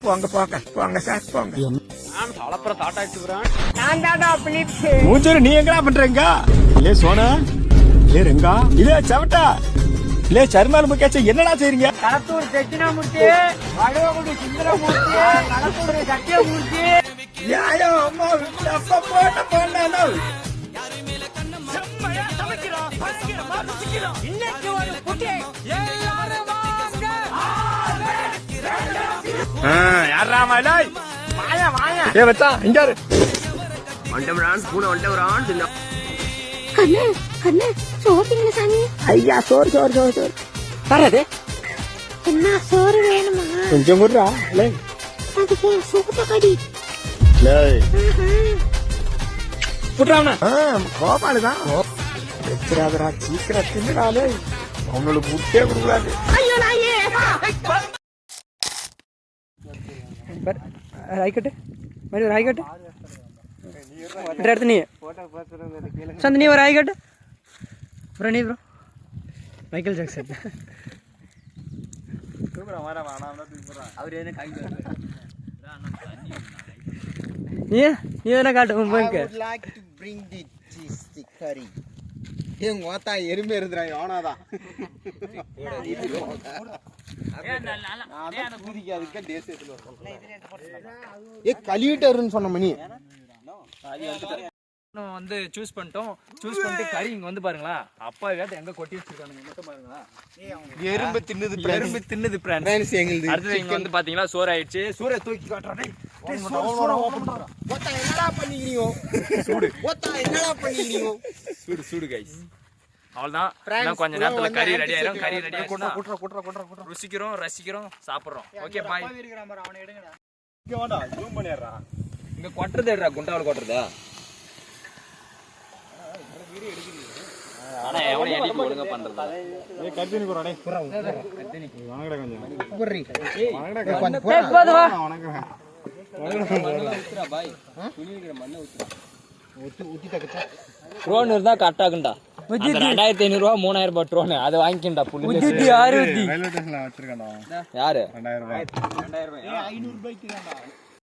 போங்க போங்க போங்க சார் போங்க. நான் தலப்புற தாட்டாச்சுக்கிறேன். நான் தாடா பிலிப்ஸ். மூஞ்சூர் நீ எங்கடா பண்றீங்க? லே சோனா, லே ரெங்கா, இதே சவட்டா, லே சர்மால் முக்கியாச்ச என்னடா செய்றீங்க? களத்தூர் தட்சிணாமூர்த்தி, வடுவகுடி சுந்தரமூர்த்தி, களத்தூர் சத்தியமூர்த்தி. யாயோ அம்மா அப்பா போட்ட போண்டானோ. செம்மையா சமைக்கிறோம், பயங்கரமா ருசிக்கிறோம். இன்னைக்கு ஒரு புட்டி. எல்லாரும் வாங்க. யாரா மலை? வாயா வாயா. ஏ மச்சான் இங்க இரு. வண்டவரான் கூட வண்டவரான் தின்ன. கண்ணு கண்ணு சோப்பிங்க சாமி. ஐயா சோறு சோறு சோறு சோறு. தரதே. என்ன சோறு வேணுமா? கொஞ்சம் குடுறா. லே. அதுக்கு சூத்த கடி. லே. புட்றானா? கோபாலதான். வெச்சராதரா சீக்கிரம் தின்னுடாலே. அவங்களுக்கு முட்டே கொடுக்கலாது. ஐயோ நாயே. ராய்கட்டு மாதிரி ராய்கட்டு எடுத்து நீ சந்த் நீ ஒரு ராய்கட்டு ப்ரோ நீ ப்ரோ மைக்கேல் ஜாக்சன் நீ நீ என்ன காட்டு உன் போய்க்கு எருமை இருந்துறாங்க ஆனாதான் கழுவிட்டாருன்னு சொன்ன மணி வந்து சூஸ் பண்ணிட்டோம். சூஸ் பண்ணிட்டு கறி இங்க வந்து பாருங்களா, அப்பா வேட்ட எங்க கொட்டி வச்சிருக்கானுங்க மட்டும் பாருங்களா. எறும்பு தின்னுது ஃப்ரெண்ட்ஸ் எங்களுக்கு. அடுத்து இங்க வந்து பாத்தீங்களா சோறு ஆயிடுச்சு. சூரை தூக்கி காட்டுறேன். என்னடா பண்ணிக்கிறீங்க? சூடு சூடு கைஸ். அவ்வளவுதான். கொஞ்ச நேரத்துல கறி ரெடி ஆயிரும். கறி ரெடி ஆயிரும். ருசிக்கிறோம், ரசிக்கிறோம், சாப்பிடுறோம். Okay bye. இங்க கொட்டுறது எடுறா, குண்டாவில் கொட்டுறதா? ஆனா எவனை எடிட் ஒழுங்கா பண்றதா? ட்ரோன் இருந்தா கரெக்டாகுண்டா. 2500 ரூபா 3000 ரூபாய் ட்ரோன் அதை வாங்கிக்கண்டா. யாரு 2000 ரூபாய்